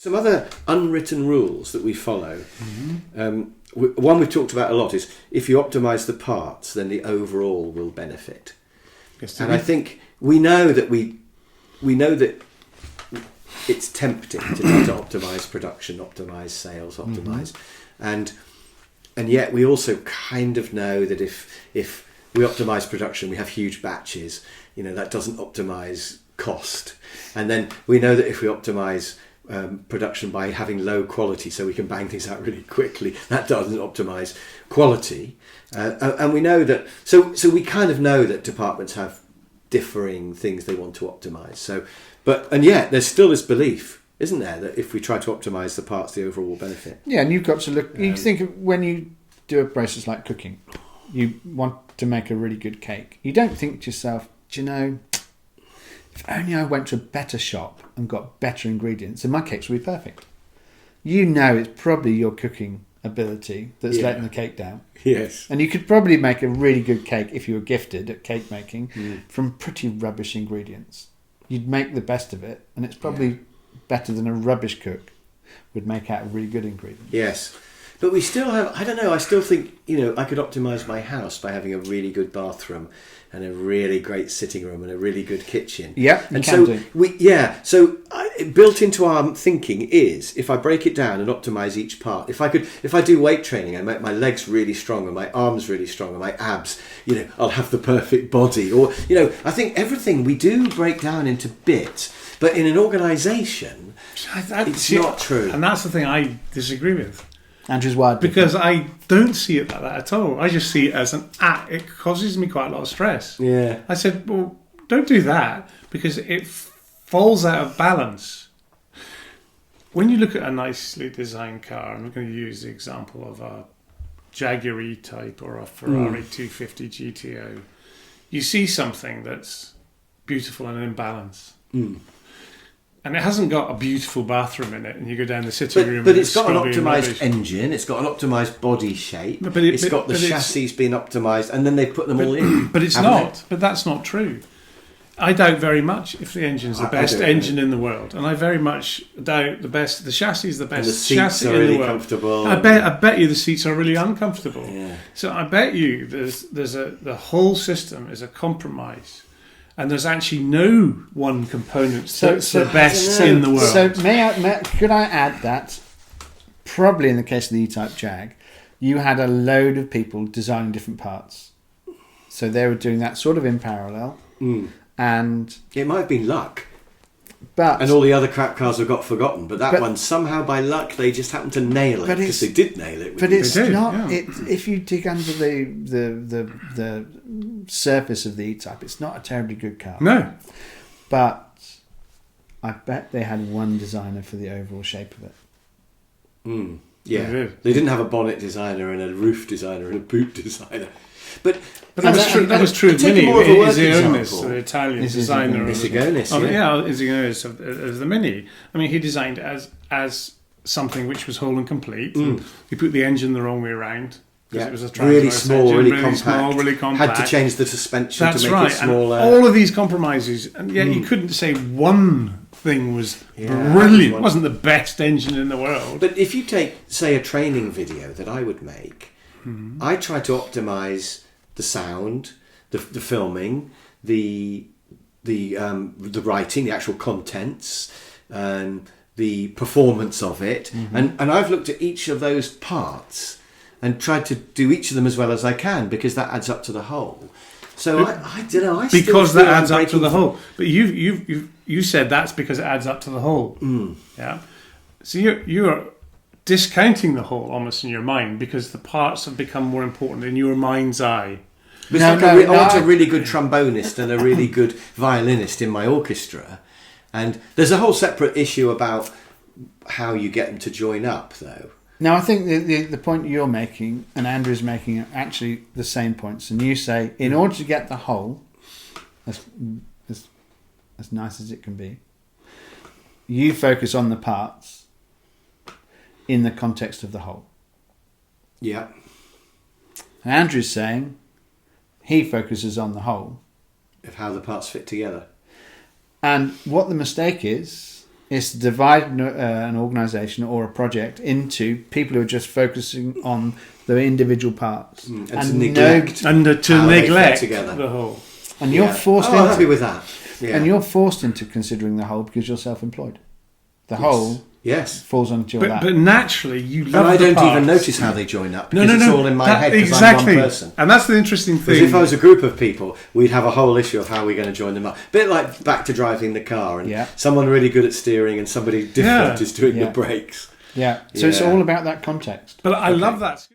Some other unwritten rules that we follow. One we've talked about a lot is if you optimise the parts, then the overall will benefit. Yes, and I think we know that it's tempting to try to optimise production, optimise sales, optimise, and yet we also kind of know that if we optimise production, we have huge batches. That doesn't optimise cost, and then we know that if we optimise production by having low quality, so we can bang things out really quickly, that doesn't optimise quality, and we know that. So we kind of know that departments have differing things they want to optimise. And yet there's still this belief, isn't there, that if we try to optimise the parts, the overall will benefit. Yeah, and you've got to look. You think of when you do a process like cooking, you want to make a really good cake. You don't think to yourself, do you know, if only I went to a better shop and got better ingredients, and my cakes would be perfect. It's probably your cooking ability that's letting the cake down. Yes. And you could probably make a really good cake if you were gifted at cake making from pretty rubbish ingredients. You'd make the best of it, and it's probably better than a rubbish cook would make out a really good ingredient. Yes. But we still have, I don't know, I still think, I could optimise my house by having a really good bathroom and a really great sitting room and a really good kitchen. Yeah, and built into our thinking is, if I break it down and optimise each part, if I do weight training and make my legs really strong and my arms really strong and my abs, I'll have the perfect body. Or, I think everything we do break down into bits, but in an organisation, it's not true. And that's the thing I disagree with. Andrew's wired. Because I don't see it like that at all. I just see it as it causes me quite a lot of stress. Yeah. I said, well, don't do that because it falls out of balance. When you look at a nicely designed car, I'm going to use the example of a Jaguar E-Type or a Ferrari 250 GTO, you see something that's beautiful and in balance. And it hasn't got a beautiful bathroom in it, and you go down the sitting room. But it's got an optimised engine, it's got an optimised body shape, it's got the chassis being optimised, and then they put them all in. But it's not. But that's not true. I doubt very much if the engine's the best engine in the world, and I very much doubt the chassis is the best and the seats chassis are in really the world. Comfortable. I bet you the seats are really uncomfortable. Yeah. So I bet you the whole system is a compromise. And there's actually no one component that's the best in the world. So could I add that probably in the case of the E-Type Jag, you had a load of people designing different parts. So they were doing that sort of in parallel. And it might have been luck. And all the other crap cars have got forgotten, but that one somehow by luck they just happened to nail it because they did nail it. But it's not. Yeah. If you dig under the surface of the E-Type, it's not a terribly good car. No, but I bet they had one designer for the overall shape of it. Yeah, they didn't have a bonnet designer and a roof designer and a boot designer. But that was true. That was true of Mini. Isionis, the Italian designer. Isionis, Isionis of the Mini. I mean, he designed it as something which was whole and complete. He put the engine the wrong way around. Yeah, it was a really small, engine, really compact. Had to change the suspension to make it smaller. And all of these compromises, and yet you couldn't say one thing was brilliant. It wasn't the best engine in the world. But if you take, say, a training video that I would make, I try to optimise the sound, the filming, the writing, the actual contents, and the performance of it, and I've looked at each of those parts and tried to do each of them as well as I can because that adds up to the whole. So I don't know. Because that adds up to the whole. But you said that's because it adds up to the whole. Yeah. So you are discounting the whole almost in your mind because the parts have become more important in your mind's eye. I want a really good trombonist and a really good violinist in my orchestra, and there's a whole separate issue about how you get them to join up, though. Now, I think the point you're making and Andrew's making are actually the same points. And you say, in order to get the whole, as nice as it can be, you focus on the parts in the context of the whole. Yeah. And Andrew's saying he focuses on the whole. Of how the parts fit together. And what the mistake is is to divide an organisation or a project into people who are just focusing on the individual parts and to neglect to how they fit neglect together. the whole. And you're forced I'm into happy with that. Yeah. and you're forced into considering the whole because you're self-employed. The whole Yes. falls onto your lap. But naturally, you love And I the don't parts. even notice how they join up No, because no, it's no. all in my That- head because exactly. I'm one person. And that's the interesting Because thing. if I was a group of people, we'd have a whole issue of how we're going to join them up. A bit like back to driving the car, and Yeah. someone really good at steering and somebody different Yeah. is doing Yeah. the brakes. Yeah. So it's Yeah. all about that context. But I love that.